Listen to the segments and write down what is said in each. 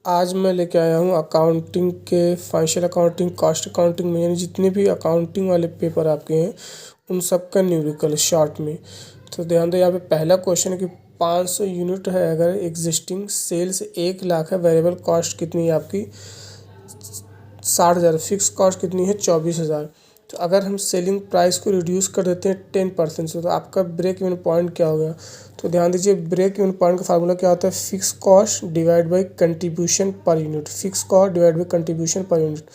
आज मैं लेके आया हूँ अकाउंटिंग के फाइनेंशियल अकाउंटिंग, कॉस्ट अकाउंटिंग में, यानी जितने भी अकाउंटिंग वाले पेपर आपके हैं उन सब का न्यूमेरिकल शॉर्ट में। तो ध्यान दो, यहाँ पे पहला क्वेश्चन है कि 500 यूनिट है, अगर एग्जिस्टिंग सेल्स 1 लाख है, वेरिएबल कॉस्ट कितनी है आपकी 60,000, फिक्स कॉस्ट कितनी है 24,000। तो अगर हम सेलिंग प्राइस को रिड्यूस कर देते हैं 10% से, तो आपका ब्रेक इवन पॉइंट क्या होगा। तो ध्यान दीजिए, ब्रेक इवन पॉइंट का फार्मूला क्या होता है, fix cost divide by contribution per unit, fix cost divide by contribution per unit.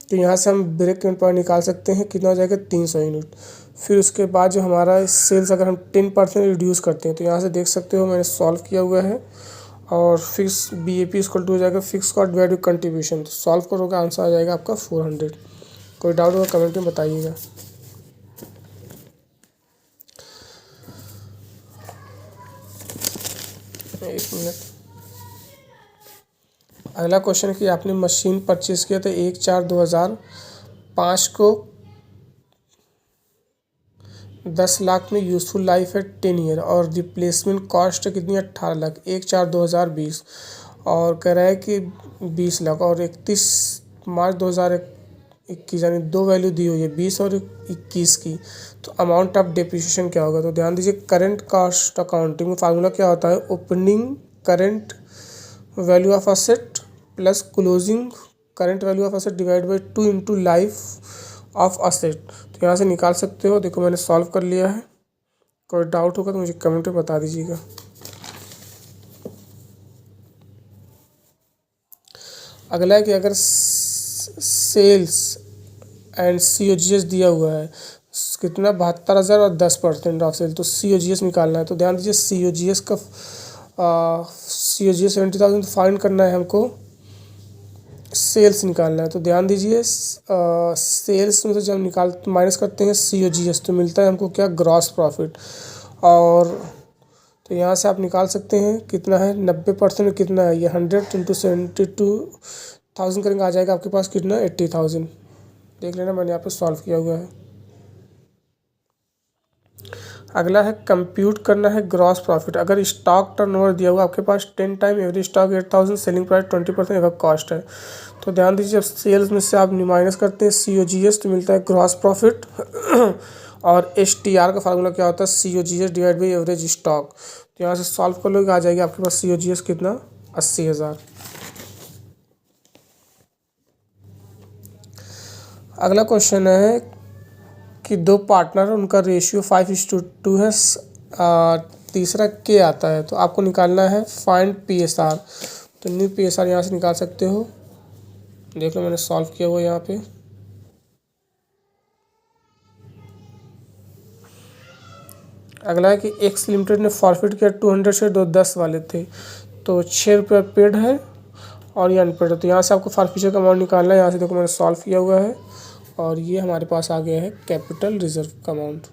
तो यहाँ से हम ब्रेक इवन पॉइंट निकाल सकते हैं, कितना हो जाएगा 300 यूनिट। फिर उसके बाद जो हमारा सेल्स अगर हम 10% रिड्यूस करते हैं, तो यहाँ से देख सकते हो मैंने सॉल्व किया हुआ है, और फिक्स BAP इक्वल टू हो जाएगा fix cost divide by contribution. तो सॉल्व करोगे आंसर आ जाएगा आपका 400। कोई डाउट होगा कमेंट में बताइएगा। एक मिनट। अगला क्वेश्चन है कि आपने मशीन परचेज किया था 1/4/2005 को 10 लाख में, यूज़फुल लाइफ है 10 ईयर, और रिप्लेसमेंट कॉस्ट कितनी है 18 लाख 1/4/2020, और कह रहा है कि 20 लाख, और 31 मार्च 2021, यानी दो वैल्यू दी हुई है 20 और 21 की। तो अमाउंट ऑफ डेप्रिसिएशन क्या होगा। तो ध्यान दीजिए, करंट कॉस्ट अकाउंटिंग में फार्मूला क्या होता है, opening current value of asset plus closing current value of asset divide by 2 into life of asset. तो यहाँ से निकाल सकते हो। देखो मैंने सॉल्व कर लिया है, कोई डाउट होगा तो मुझे कमेंट में बता दीजिएगा। अगला है कि अगर सेल्स एंड COGS दिया हुआ है कितना 72,000 और 10% ऑफ सेल, तो COGS निकालना है। तो ध्यान दीजिए, COGS 70,000 तो फाइंड करना है हमको, सेल्स निकालना है। तो ध्यान दीजिए, सेल्स में से जब माइनस करते हैं COGS, तो मिलता है हमको क्या, ग्रॉस प्रॉफिट। और तो यहाँ से आप निकाल सकते हैं कितना है 90% कितना है, ये 100 इंटू 72,000 करेंगे, आ जाएगा आपके पास कितना 80,000। देख लेना, मैंने यहाँ पे सॉल्व किया हुआ है। अगला है कंप्यूट करना है ग्रॉस प्रॉफिट। अगर स्टॉक टर्नओवर दिया हुआ आपके पास 10 time, average stock 8,000, selling price 20% एवं कॉस्ट है। तो ध्यान दीजिए, जब सेल्स में से आप माइनस करते हैं COGS, तो मिलता है ग्रॉस प्रॉफिट। और STR का फार्मूला क्या होता है, COGS divide by average stock. तो यहाँ से सॉल्व कर लोगे, आ जाएगा आपके पास COGS कितना 80,000। अगला क्वेश्चन है कि दो पार्टनर, उनका रेशियो 5:2 है, तीसरा K आता है। तो आपको निकालना है फाइंड PSR। तो न्यू PSR यहाँ से निकाल सकते हो, देख लो मैंने सॉल्व किया हुआ यहाँ पे। अगला है कि X लिमिटेड ने फॉरफिट किया 200 शेयर, 10 वाले थे, तो 6 रुपये पेड है और ये अनपेड है। तो यहाँ से आपको फॉरफिचर का अमाउंट निकालना है। यहाँ से देखो मैंने सॉल्व किया हुआ है, और ये हमारे पास आ गया है कैपिटल रिजर्व का अमाउंट।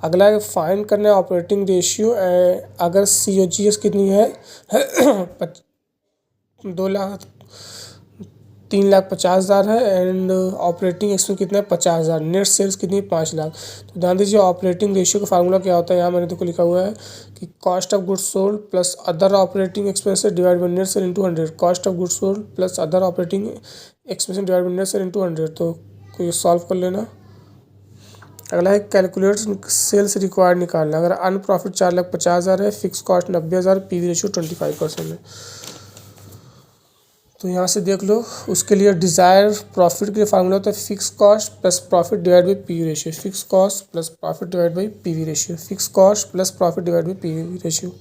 अगला है फाइंड करना है ऑपरेटिंग रेशियो। अगर COGS कितनी है 3,50,000 है, एंड ऑपरेटिंग एक्सपेंस कितना है 50,000, नेट सेल्स कितनी है 5 लाख। तो ध्यान दीजिए, ऑपरेटिंग रेशियो का फार्मूला क्या होता है, यहाँ मैंने देखो लिखा हुआ है कि cost of goods sold plus other operating expenses divide by net cell into 100, cost of goods sold plus other operating expenses divide by net cell into 100। तो कोई सॉल्व कर लेना। अगला है कैलकुलेट सेल्स रिक्वायर्ड निकालना। अगर अनप्रॉफिट 4,50,000 है, फिक्स कॉस्ट 90,000, PV रेशियो 25% है। तो यहाँ से देख लो, उसके लिए डिज़ायर प्रॉफिट के लिए फार्मूला होता है fix cost plus profit divide by PV ratio, fix cost plus profit divide by PV ratio, fix cost plus profit divide by PV ratio.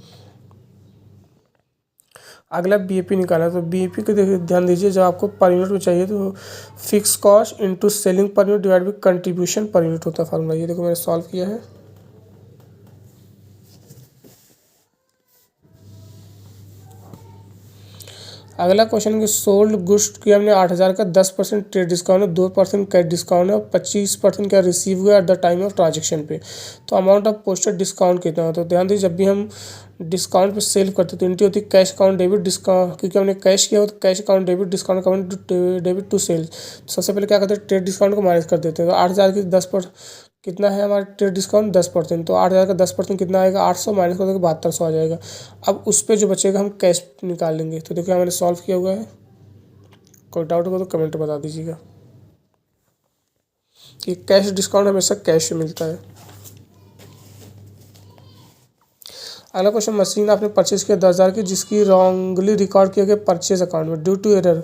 अगला BAP निकालना है। तो BAP को ध्यान दीजिए, जब आपको पर यूनिट में चाहिए तो fix cost into selling per unit divide by contribution per unit होता है फार्मूला। ये देखो मैंने सॉल्व किया है। अगला क्वेश्चन कि सोल्ड गुड्स की हमने 8,000 का 10% ट्रेड डिस्काउंट है, 2% कैश डिस्काउंट है, और 25% क्या रिसीव हुआ at the time of transaction पे। तो अमाउंट ऑफ पोस्टेड डिस्काउंट कितना है। तो ध्यान दीजिए, जब भी हम डिस्काउंट पे सेल करते हैं तो एंट्री होती है कैश अकाउंट डेबिट डिस्काउंट, क्योंकि हमने कैश किया हो तो cash account debit discount account debit to sales. सबसे पहले क्या करते हैं, ट्रेड डिस्काउंट को माइनस कर देते हैं। तो 8,000 की कितना है हमारा ट्रेड डिस्काउंट 10%, तो 8,000 का 10% कितना आएगा, 800 माइनस कर देंगे 7200 आ जाएगा। अब उस पर जो बचेगा हम कैश निकाल लेंगे। तो देखिए मैंने सॉल्व किया हुआ है, कोई डाउट होगा तो कमेंट बता दीजिएगा कि कैश डिस्काउंट हमेशा कैश में मिलता है। अगला क्वेश्चन, मशीन आपने परचेज किया 10,000 की, जिसकी रॉन्गली रिकॉर्ड किया गया परचेज अकाउंट में ड्यू टू एरर।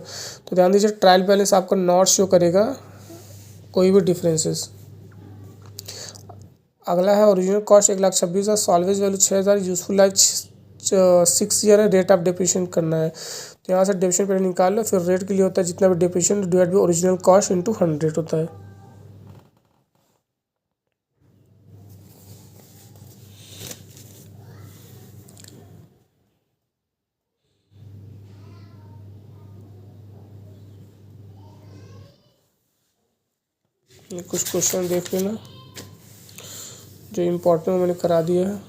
तो ध्यान दीजिए ट्रायल बैलेंस आपका नॉट शो करेगा कोई भी डिफरेंसेस। अगला है original cost 1,26,000, salvage value 6,000, useful life 6 year है, रेट ऑफ डेप्रिसिएशन करना है। तो यहाँ से डेप्रिसिएशन पहले निकाल लो, फिर रेट के लिए होता है जितना भी depreciation divide by original cost into 100 होता है। ये कुछ क्वेश्चन देख लेना जो इम्पोर्टेंट मैंने करा दिया है।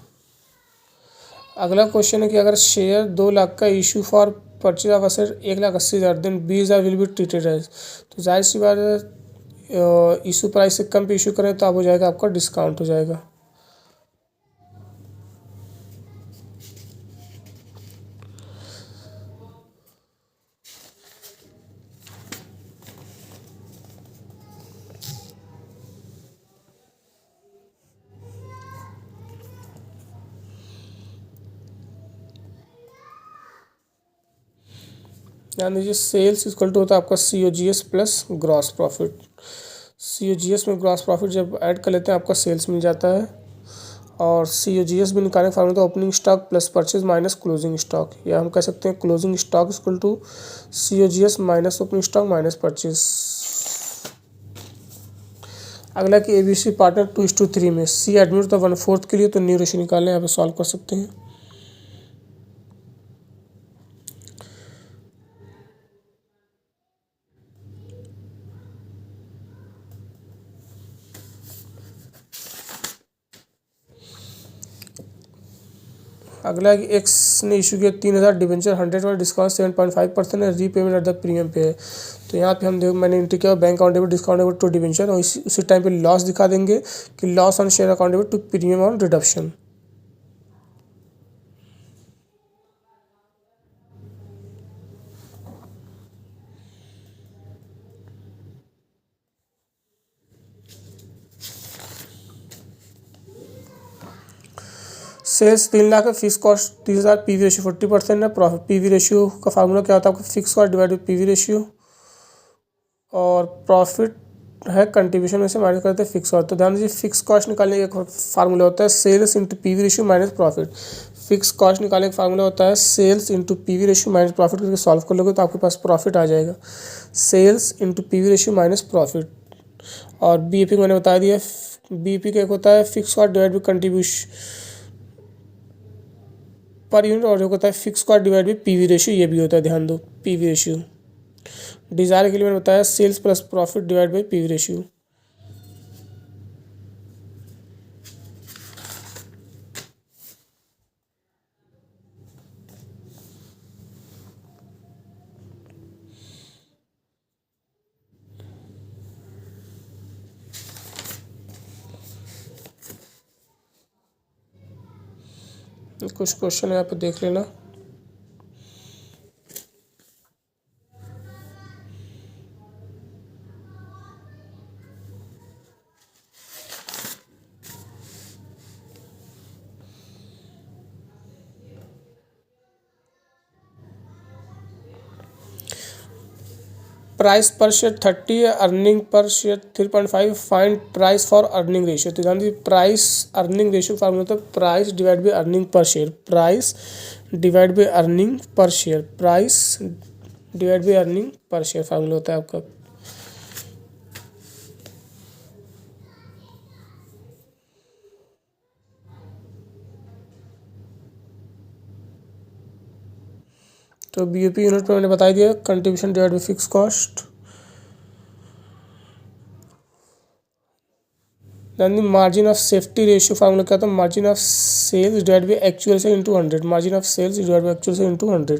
अगला क्वेश्चन है कि अगर शेयर 2 लाख का issue for purchase of asset 1,80,000, then 20,000 will be treated as. तो जाहिर सी बात है इशू प्राइस से कम पे इशू करें तो अब हो जाएगा आपका डिस्काउंट हो जाएगा। ध्यान दीजिए सेल्स इक्वल टू होता है आपका COGS plus gross profit. COGS में ग्रॉस प्रॉफिट जब ऐड कर लेते हैं आपका सेल्स मिल जाता है, और COGS भी निकालने का फार्मूला तो opening stock plus purchase minus closing stock, या हम कह सकते हैं closing stock equal to COGS minus opening stock minus purchase. अगला कि ABC पार्टनर 2:3 में, C एडमिट तो 1/4 के लिए, तो न्यू रेशियो निकालने यहाँ पे सॉल्व कर सकते हैं। अगला है कि एक्स ने इशू किया 3,000 डिबेंचर, 100 वाला डिस्काउंट 7.5% है, रीपेमेंट एट द प्रीमियम पे है। तो यहाँ पे हम देखो मैंने एंट्री किया bank account debit discount debit to debenture, और उसी टाइम पे लॉस दिखा देंगे कि loss on share account debit to premium on reduction. Sales 3 lakh है, फिक्स कॉस्ट 30,000, PV रेशियो 40% है। प्रॉफिट PV रेशियो का फार्मूला क्या होता है आपका, fix cost divide by PV ratio, और प्रॉफिट है कंट्रीब्यूशन में से माइनस करते हैं फिक्स कॉस्ट। तो ध्यान दीजिए फिक्स कॉस्ट निकालने का एक फार्मूला होता है sales into PV ratio minus profit. Fix cost निकालने का फार्मूला होता है sales into PV ratio minus profit, करके सॉल्व कर लोगे तो आपके पास प्रॉफिट आ जाएगा, sales into PV ratio minus profit. और BEP मैंने बता दिया, BEP का एक होता है fix cost divide by contribution per unit, और जो होता है fix cost divide by PV ratio, ये भी होता है ध्यान दो PV रेशियो। डिज़ायर के लिए मैंने बताया sales plus profit divide by PV ratio. कुछ क्वेश्चन यहाँ पे देख लेना। प्राइस पर शेयर 30 है, earning per share 3.5, find price for earning ratio. तो ध्यान दीजिए प्राइस अर्निंग रेशियो फार्मूला होता है price divide by earning per share, price divide by earning per share, price divide by earning per share formula होता है आपका। तो BEP unit पे मैंने बता दिया contribution divide by fix cost. यानी margin of safety ratio formula क्या था, margin of sales divide by actual से into 100, margin of sales divide by actual से इंटू 100।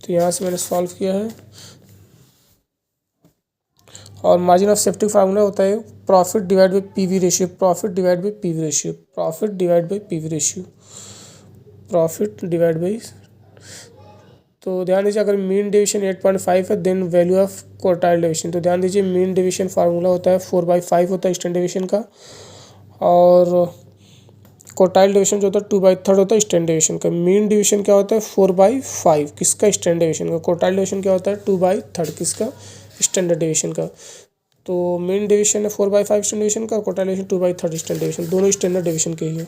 तो यहाँ से मैंने सॉल्व किया है, और मार्जिन ऑफ सेफ्टी फार्मूला होता है profit divide by PV ratio, profit divide by PV ratio, profit divide by PV ratio, profit divide by. तो ध्यान दीजिए अगर मीन डेविएशन 8.5 है then value of quartile deviation. तो ध्यान दीजिए मीन डेविएशन फार्मूला होता है 4/5 होता है स्टैंडर्ड डेविएशन का, और क्वार्टाइल डेविएशन जो होता है 2/3 होता है स्टैंडर्ड डेविएशन का। मीन डेविएशन क्या होता है 4/5 किसका, स्टैंडर्ड डेविएशन का। क्वार्टाइल डेविएशन क्या होता है 2/3 किसका, स्टैंडर्ड डेविएशन का। तो मीन डेविएशन है 4/5 स्टैंडर्ड डेविएशन का, और क्वार्टाइल डेविएशन 2/3 स्टैंडर्ड डेविएशन, दोनों स्टैंडर्ड डेविएशन के ही है।